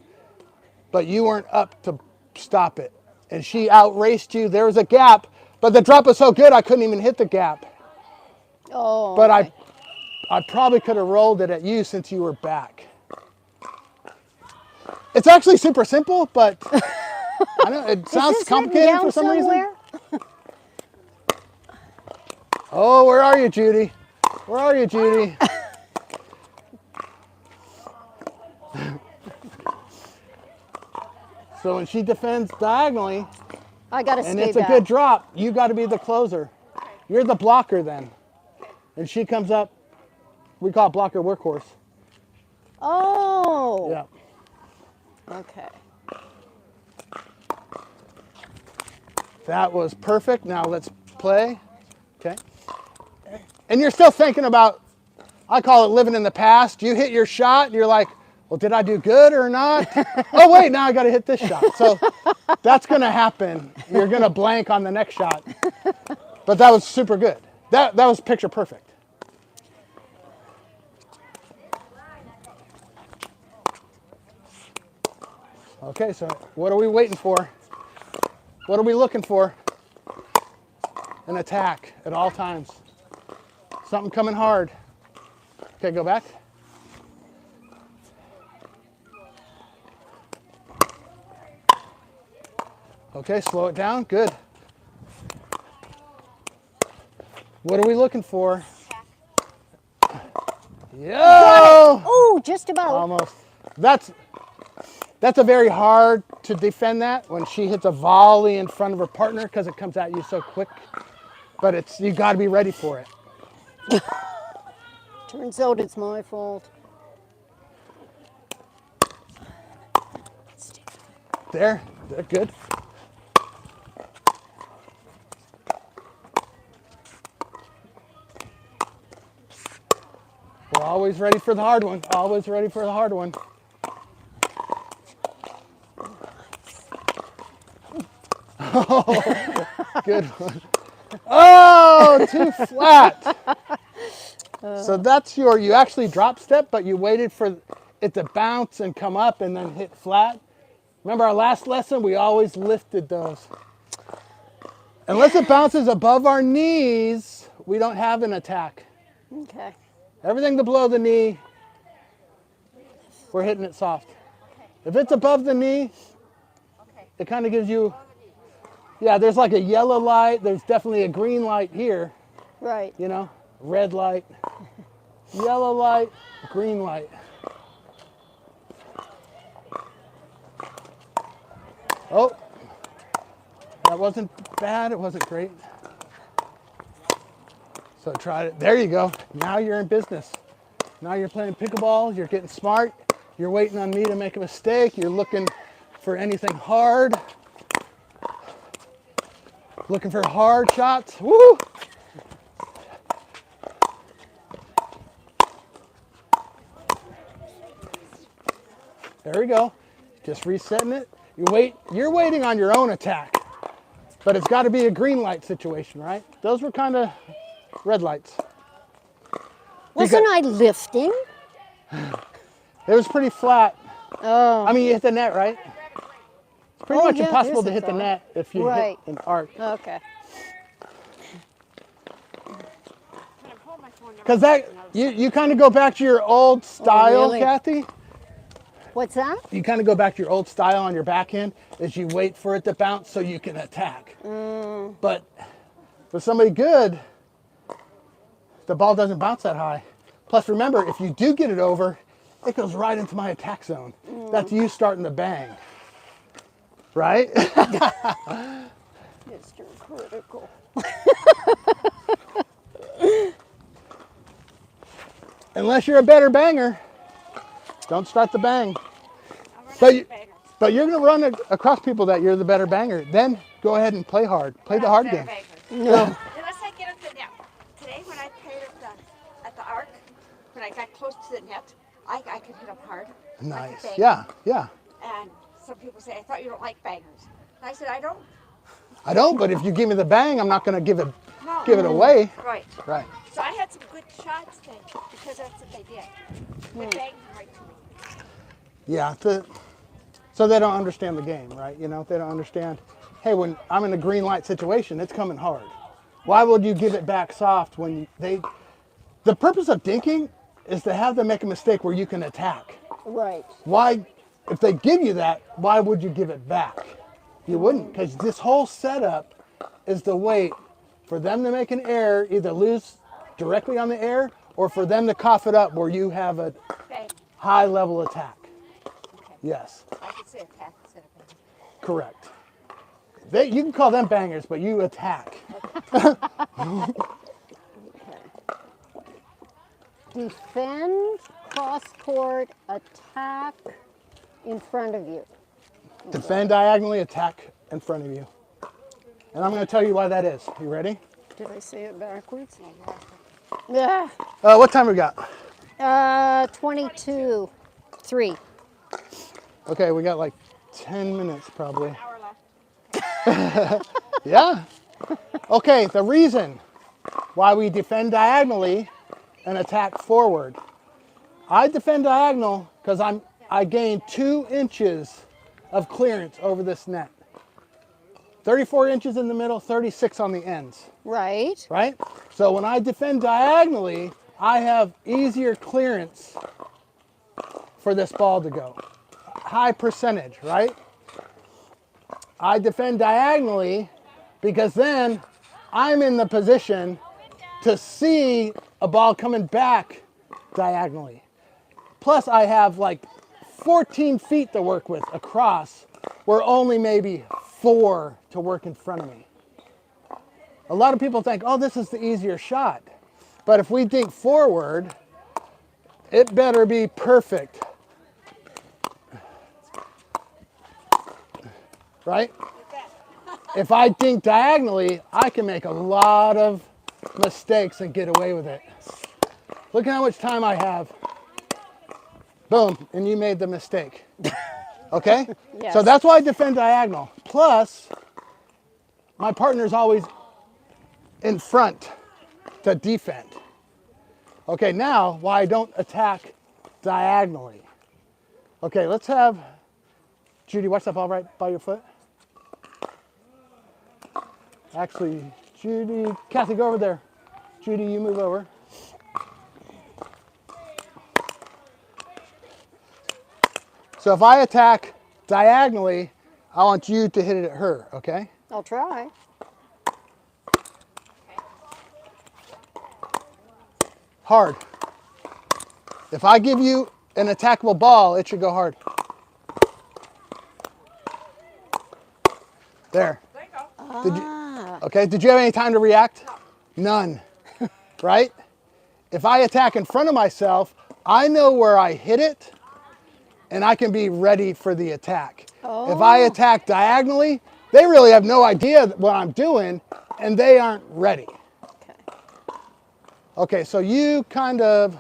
But you weren't up to stop it. And she outraced you. There was a gap, but the drop was so good I couldn't even hit the gap. Oh. But okay. I probably could have rolled it at you since you were back. It's actually super simple, but I know it sounds Is this written complicated down for some reason. somewhere? Oh, where are you, Judy? Where are you, Judy? So when she defends diagonally, I gotta and stay it's a back. good drop, you got to be the closer. You're the blocker then. And she comes up, we call it blocker workhorse. Oh. Yeah. Okay. That was perfect. Now let's play. Okay. And you're still thinking about, I call it living in the past. You hit your shot, and you're like, well, did I do good or not? Oh, wait, now I got to hit this shot. So that's going to happen. You're going to blank on the next shot. But that was super good. That was picture perfect. Okay, so what are we waiting for? What are we looking for? An attack at all times. Something coming hard. Okay, go back. Okay, slow it down. Good. What are we looking for? Attack. Yo! Oh, just about. Almost. That's a very hard to defend that when she hits a volley in front of her partner because it comes at you so quick. But you got to be ready for it. Turns out it's my fault. They're good. We're always ready for the hard one. Always ready for the hard one. Oh, good one. Oh, too flat. So that's you actually drop step, but you waited for it to bounce and come up and then hit flat. Remember our last lesson? We always lifted those. Unless it bounces above our knees, we don't have an attack. Okay. Everything below the knee, we're hitting it soft. If it's above the knee, it kind of gives you, yeah, there's like a yellow light. There's definitely a green light here, Right. you know, red light, yellow light, green light. Oh, that wasn't bad. It wasn't great. So try it. There you go. Now you're in business. Now you're playing pickleball. You're getting smart. You're waiting on me to make a mistake. You're looking for anything hard. Looking for hard shots. Woo! There we go. Just resetting it. You're waiting on your own attack. But it's got to be a green light situation, right? Those were kind of red lights. Wasn't I lifting? It was pretty flat. Oh. I mean, you hit the net, right? It's pretty much yeah, impossible it to is hit the a net if you Right. hit an arc. Okay. When I'm holding my phone, Because you kind of go back to your old style, really? Kathy. What's that? You kind of go back to your old style on your backhand is you wait for it to bounce so you can attack. But for somebody good, the ball doesn't bounce that high. Plus, remember, if you do get it over, it goes right into my attack zone. That's you starting to bang. Right? Mr. Critical. Unless you're a better banger, don't start the bang. But you're going to run across people that you're the better banger. Then go ahead and play hard. Play the hard game. No. Unless I get up the net. Today when I played at the arc, when I got close to the net, I could hit them hard. I Nice. could bang. Yeah, yeah. And some people say, I thought you don't like bangers. And I said, I don't. I don't, but if you give me the bang, I'm not going to give it No. away. Right. Right. So I had some good shots then because that's what they did. They banged right to me. Yeah. So they don't understand the game, right? You know, they don't understand, hey, when I'm in a green light situation, it's coming hard. Why would you give it back soft when the purpose of dinking is to have them make a mistake where you can attack. Right. Why, if they give you that, why would you give it back? You wouldn't, because this whole setup is to wait for them to make an error, either lose directly on the air or for them to cough it up where you have a Bang. high level attack. Okay. Yes, I could say attack instead of bang. correct. You can call them bangers, but you attack. Defend, cross court, attack in front of you. Defend diagonally, attack in front of you. And I'm going to tell you why that is. You ready? Did I say it backwards? Yeah. What time we got? 22, 3. Okay, we got like 10 minutes probably. An hour left. Yeah. Okay, the reason why we defend diagonally and attack forward. I defend diagonal because I gain 2 inches of clearance over this net. 34 inches in the middle, 36 on the ends, Right. right? So when I defend diagonally, I have easier clearance for this ball to go. High percentage, right? I defend diagonally because then I'm in the position to see a ball coming back diagonally. Plus I have like 14 feet to work with across, where only maybe 4 to work in front of me. A lot of people think, oh, this is the easier shot. But if we dink forward, it better be perfect. Right? If I dink diagonally, I can make a lot of mistakes and get away with it. Look at how much time I have. Boom, and you made the mistake. Okay? Yes. So that's why I defend diagonal. Plus, my partner's always in front to defend. Okay, now why I don't attack diagonally. Okay, let's have Judy, watch that ball right by your foot. Actually, Judy, Kathy, go over there. Judy, you move over. So if I attack diagonally, I want you to hit it at her, okay? I'll try. Hard. If I give you an attackable ball, it should go hard. There. There you go. Did you, okay, did you have any time to react? None, right? If I attack in front of myself, I know where I hit it, and I can be ready for the attack. Oh. If I attack diagonally, they really have no idea what I'm doing, and they aren't ready. Okay. Okay, so you kind of,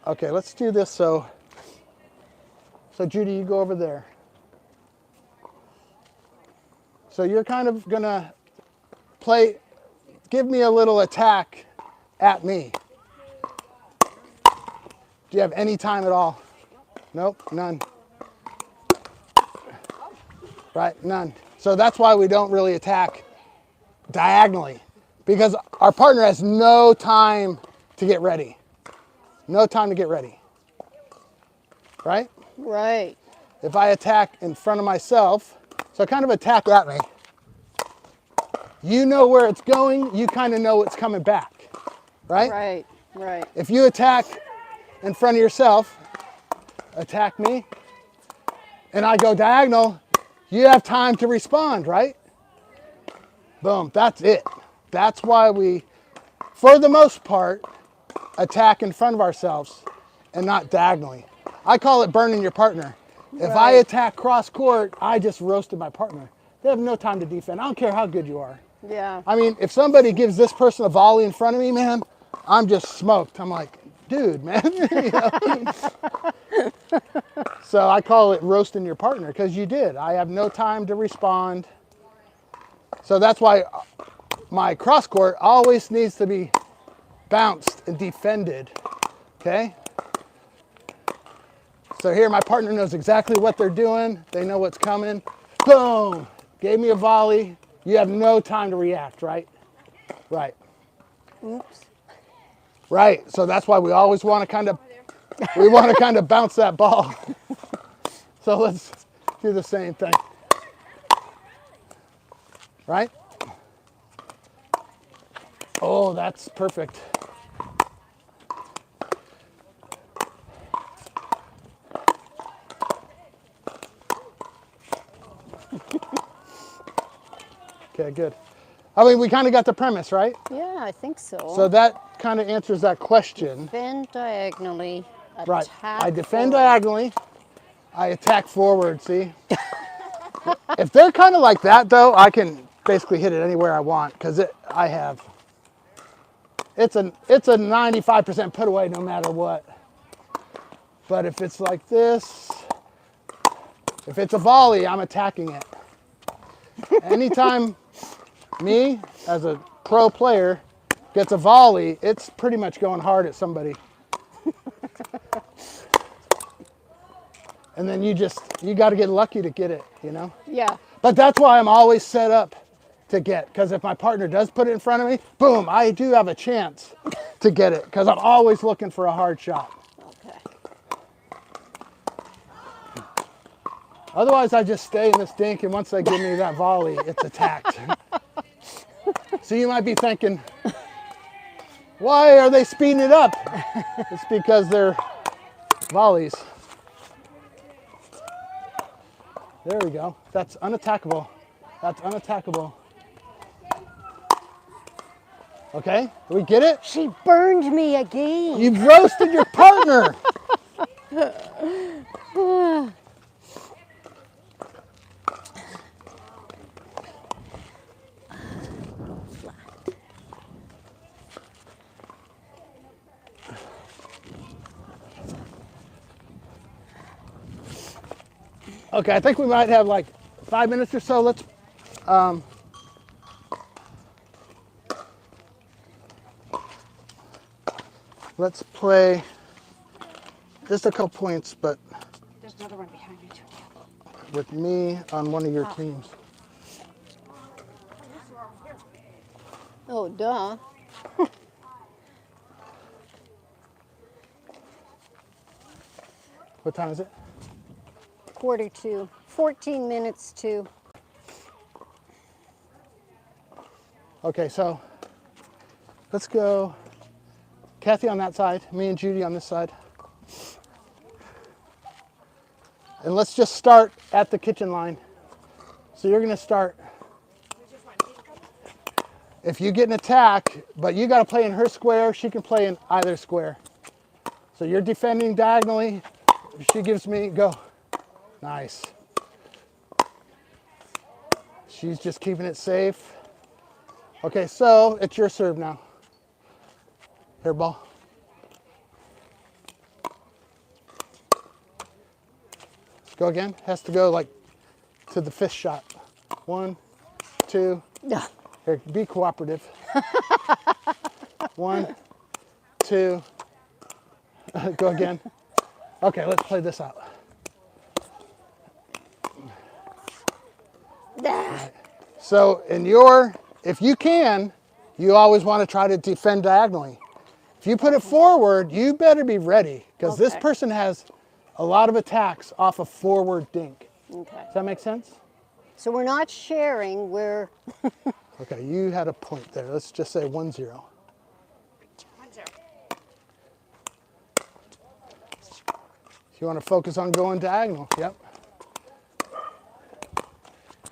okay, let's do this. So Judy, you go over there. So you're kind of gonna play, give me a little attack at me. Do you have any time at all? Nope, none. Right, none. So that's why we don't really attack diagonally, because our partner has no time to get ready. No time to get ready. Right? Right. If I attack in front of myself, so I kind of attack at me. You know where it's going, you kind of know it's coming back. Right? Right. Right. If you attack in front of yourself, attack me, and I go diagonal, you have time to respond, right? Boom, that's it. That's why we, for the most part, attack in front of ourselves and not diagonally. I call it burning your partner. If I Right. attack cross court, I just roasted my partner. They have no time to defend. I don't care how good you are. Yeah. I mean, if somebody gives this person a volley in front of me, man, I'm just smoked. I'm like, dude, man. You know? So I call it roasting your partner, because you did. I have no time to respond. So that's why my cross court always needs to be bounced and defended, okay? So here my partner knows exactly what they're doing. They know what's coming. Boom, gave me a volley. You have no time to react, right? Right. Oops. Right, so that's why we always want to kind of bounce that ball. So let's do the same thing. Right? Oh, that's perfect. Okay, good. I mean, we kind of got the premise, right? Yeah, I think so. So that kind of answers that question. Defend diagonally. Right. Attack I defend forward. diagonally. I attack forward, see? If they're kind of like that, though, I can basically hit it anywhere I want, because it's a 95% put away no matter what. But if it's like this, if it's a volley, I'm attacking it. Anytime me, as a pro player, gets a volley, it's pretty much going hard at somebody. And then you got to get lucky to get it, you know? Yeah. But that's why I'm always set up to get, because if my partner does put it in front of me, boom, I do have a chance to get it, because I'm always looking for a hard shot. Okay. Otherwise, I just stay in this dink, and once they give me that volley, it's attacked. So you might be thinking, Why are they speeding it up? It's because they're volleys. There we go. That's unattackable. That's unattackable. Okay, do we get it? She burned me again. You've roasted your partner. Okay, I think we might have like 5 minutes or so. Let's play just a couple points, but There's another one behind me too. with me on one of your teams. Oh, duh. What time is it? 1:45. 14 minutes to. Okay, so let's go. Kathy on that side, me and Judy on this side. And let's just start at the kitchen line. So you're gonna start. If you get an attack, but you gotta play in her square, she can play in either square. So you're defending diagonally. If she gives me, go. Nice. She's just keeping it safe. Okay, so it's your serve now. Here, ball. Let's go again. Has to go like to the fifth shot. 1, 2. Ugh. Here, be cooperative. 1, 2. Go again. Okay, let's play this out. Ah. So if you can, you always want to try to defend diagonally. If you put it forward, you better be ready because this Okay. person has a lot of attacks off a forward dink. Okay. Does that make sense? So we're not sharing, we're, Okay, you had a point there. Let's just say 1-0. 1-0. You want to focus on going diagonal. Yep.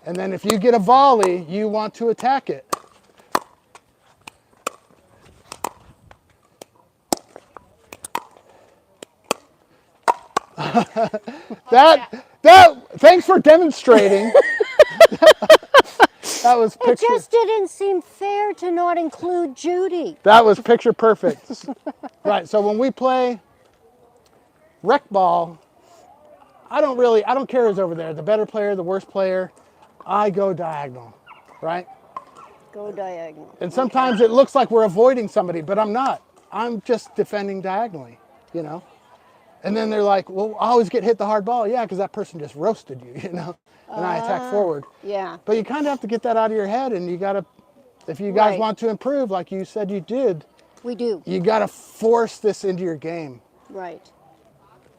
And then if you get a volley, you want to attack it. Thanks for demonstrating. That was it picture. just didn't seem fair to not include Judy. That was picture perfect. Right, so when we play rec ball, I don't care who's over there, the better player, the worst player, I go diagonal, right? Go diagonal. And sometimes it looks like we're avoiding somebody, but I'm not. I'm just defending diagonally, you know? And then they're like, well, I always get hit the hard ball. Yeah, because that person just roasted you, you know? And I attack forward. Yeah. But you kind of have to get that out of your head, and you got to, if you guys Right. want to improve, like you said you did, We do. you got to force this into your game. Right.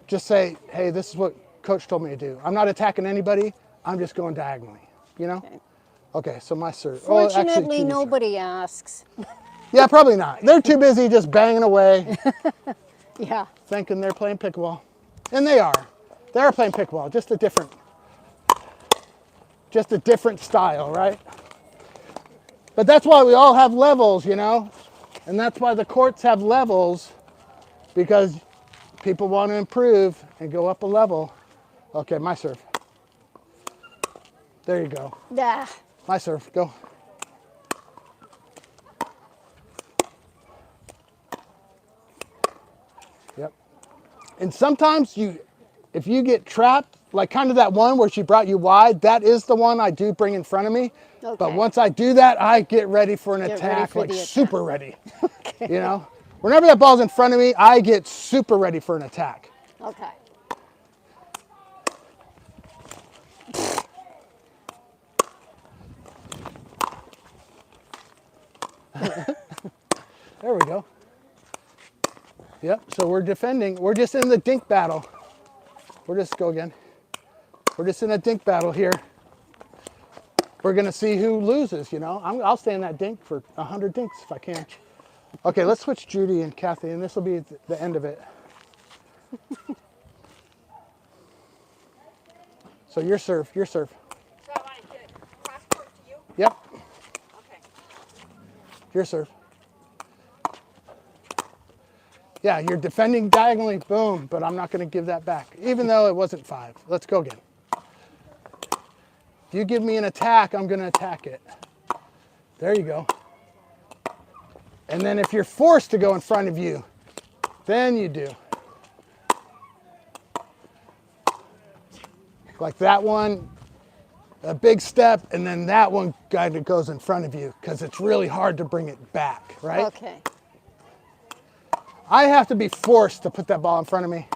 Just say, hey, this is what coach told me to do. I'm not attacking anybody. I'm just going diagonally, you know? Okay. Okay, so my serve. Fortunately, Judy's serve. nobody asks. Yeah, probably not. They're too busy just banging away, Yeah. thinking they're playing pickleball. And they are. They are playing pickleball, just a different style, right? But that's why we all have levels, you know? And that's why the courts have levels, because people want to improve and go up a level. Okay, my serve. There you go. Ah. My serve, go. Yep. And sometimes if you get trapped, like kind of that one where she brought you wide, that is the one I do bring in front of me. Okay. But once I do that, I get ready for an Get ready attack, for like the attack. super ready. Okay. You know? Whenever that ball's in front of me, I get super ready for an attack. Okay. There we go. Yep, so we're defending. We're just in the dink battle. Go again. We're just in a dink battle here. We're going to see who loses, you know. I'll stay in that dink for 100 dinks if I can. Okay, let's switch Judy and Kathy, and this will be the end of it. So your serve, your serve. So I want to hit it cross court to you? Yep, Okay. your serve. Yeah, you're defending diagonally, boom, but I'm not going to give that back, even though it wasn't 5. Let's go again. If you give me an attack, I'm going to attack it. There you go. And then if you're forced to go in front of you, then you do. Like that one, a big step, and then that one kind of goes in front of you because it's really hard to bring it back, right? Okay. I have to be forced to put that ball in front of me.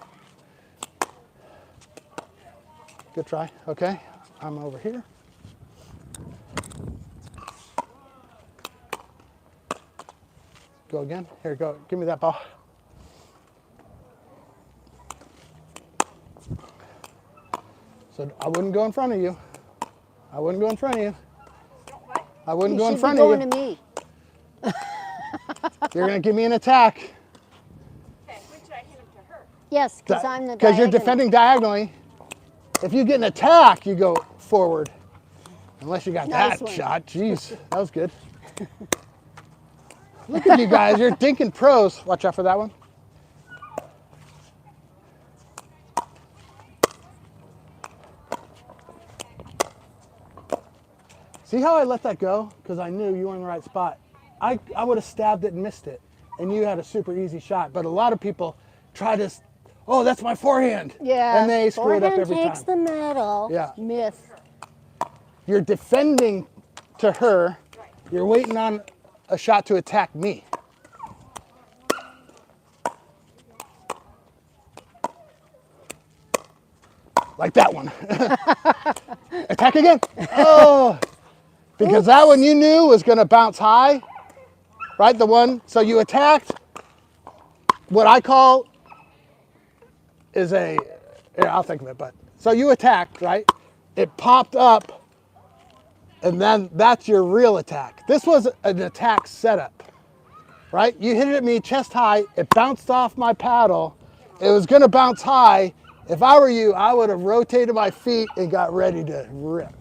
Good try. Okay, I'm over here. Go again. Here, go. Give me that ball. So I wouldn't go in front of you. I wouldn't go in front of you. I wouldn't go in front of you. You should be going to me. You're going to give me an attack. Okay, when should I hit him to her? Yes, because I'm the Because you're diagonal. defending diagonally. If you get an attack, you go forward. Unless you got Nice that one. shot. Jeez, that was good. Look at you guys. You're dinking pros. Watch out for that one. See how I let that go? Because I knew you were in the right spot. I would have stabbed it and missed it. And you had a super easy shot. But a lot of people try to, oh, that's my forehand. Yeah. And they screw it up every takes time. the medal. Yeah. Myth. You're defending to her. You're waiting on a shot to attack me. Like that one. Attack again. Oh, because that one you knew was going to bounce high, right? The one, so you attacked. What I call is a, here, I'll think of it, but, so you attacked, right? It popped up, and then that's your real attack. This was an attack setup, right? You hit it at me chest high, it bounced off my paddle, it was going to bounce high. If I were you, I would have rotated my feet and got ready to rip.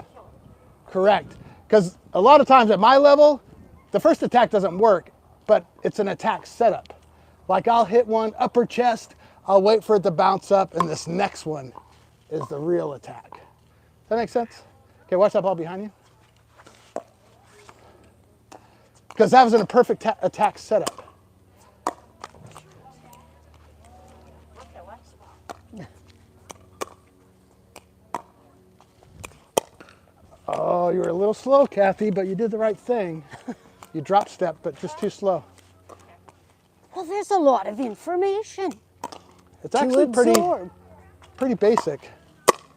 Correct. Because a lot of times at my level, the first attack doesn't work, but it's an attack setup. Like I'll hit one upper chest, I'll wait for it to bounce up, and this next one is the real attack. Does that make sense? Okay, watch that ball behind you. Because that was in a perfect attack setup. Okay, watch the ball. Oh, you were a little slow, Kathy, but you did the right thing. You drop step, but just too slow. Well, there's a lot of information It's to actually absorb. pretty basic.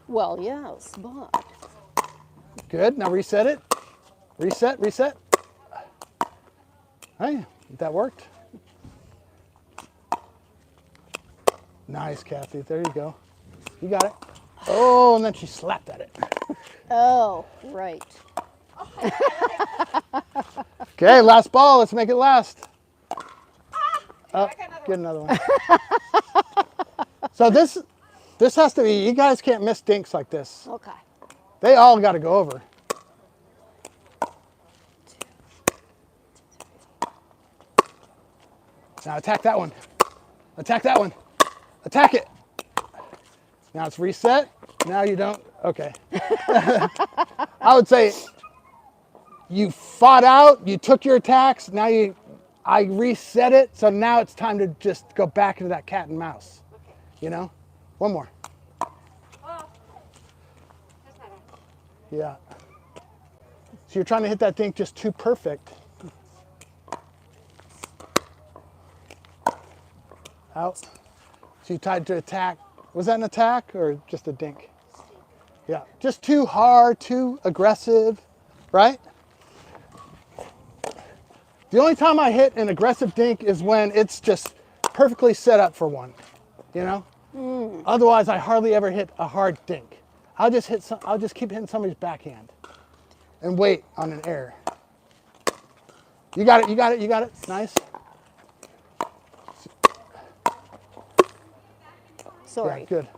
Well, yes, but Good, now reset it. Reset, reset. Hey, that worked. Nice, Kathy, there you go. You got it. Oh, and then she slapped at it. oh, right. Okay, last ball, let's make it last. Oh, I got another get another one. So this has to be, you guys can't miss dinks like this. Okay. They all got to go over. Now attack that one. Attack that one. Attack it. Now it's reset. Now you don't. Okay. I would say you fought out, you took your attacks, now I reset it, so now it's time to just go back into that cat and mouse. You know? One more. Oh, that's not on. Yeah. So you're trying to hit that thing just too perfect. Out. So you tried to attack. Was that an attack or just a dink? Yeah. Just too hard, too aggressive, right? The only time I hit an aggressive dink is when it's just perfectly set up for one, you know? Otherwise, I hardly ever hit a hard dink. I'll just keep hitting somebody's backhand and wait on an error. You got it, you got it, you got it. Nice. Sorry. Yeah, good.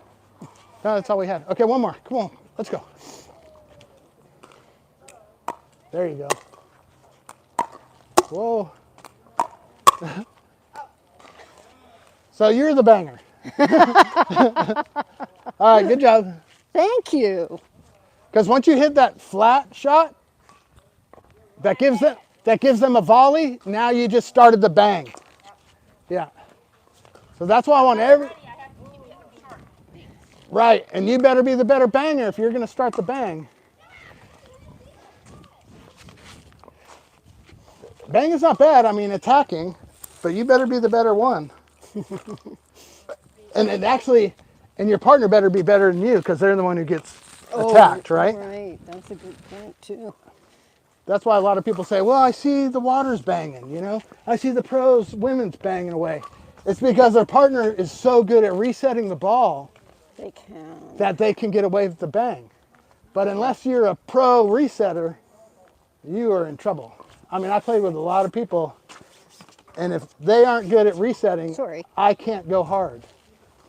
No, that's all we had. Okay, one more. Come on, let's go. There you go. Whoa. So you're the banger. All right, good job. Thank you. Because once you hit that flat shot, that gives them a volley. Now you just started the bang. Yeah. So that's why I want every. Ready, I have to keep hitting them short. Right, and you better be the better banger if you're going to start the bang. Bang is not bad. I mean, attacking, but you better be the better one. And your partner better be better than you because they're the one who gets attacked, right? Right, that's a good point too. That's why a lot of people say, well, I see the waters banging, you know? I see the pros, women's banging away. It's because their partner is so good at resetting the ball They can. that they can get away with the bang. But unless you're a pro resetter, you are in trouble. I mean, I played with a lot of people, and if they aren't good at resetting, Sorry. I can't go hard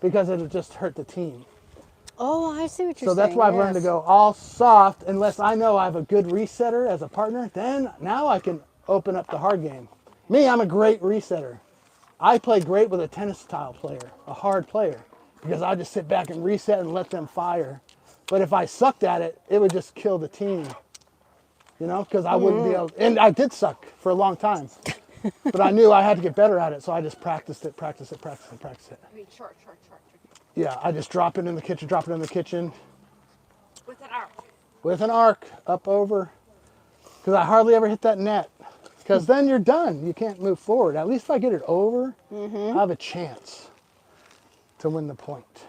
because it'll just hurt the team. Oh, I see what you're saying. So that's why I've learned to go all soft unless I know I have a good resetter as a partner. Then now I can open up the hard game. Me, I'm a great resetter. I play great with a tennis style player, a hard player, because I just sit back and reset and let them fire. But if I sucked at it, it would just kill the team. You know, because I wouldn't be able, and I did suck for a long time. But I knew I had to get better at it, so I just practiced it. I mean, short. Yeah, I just drop it in the kitchen. With an arc. With an arc, up over. Because I hardly ever hit that net. Because then you're done. You can't move forward. At least if I get it over, I have a chance to win the point.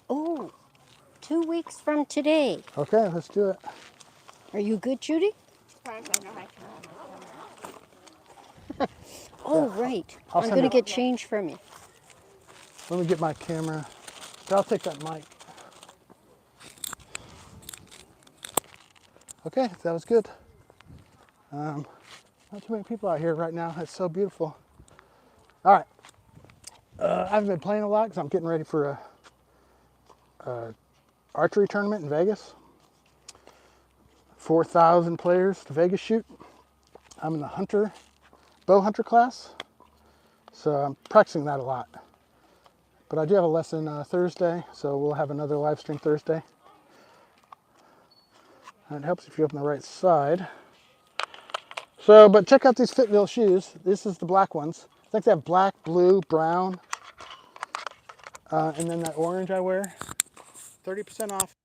Oh, 2 weeks from today. Okay, let's do it. Are you good, Judy? Sometimes I know I can. Oh, right. I'll I'm send going to it. get change from you. Let me get my camera. I'll take that mic. Okay, that was good. Not too many people out here right now. It's so beautiful. All right. I haven't been playing a lot because I'm getting ready for a archery tournament in Vegas. 4,000 players to Vegas shoot. I'm in the bow hunter class, so I'm practicing that a lot. But I do have a lesson Thursday, so we'll have another live stream Thursday. And it helps if you open the right side. So, but check out these FitVille shoes. This is the black ones. I think they have black, blue, brown, and then that orange I wear. 30% off.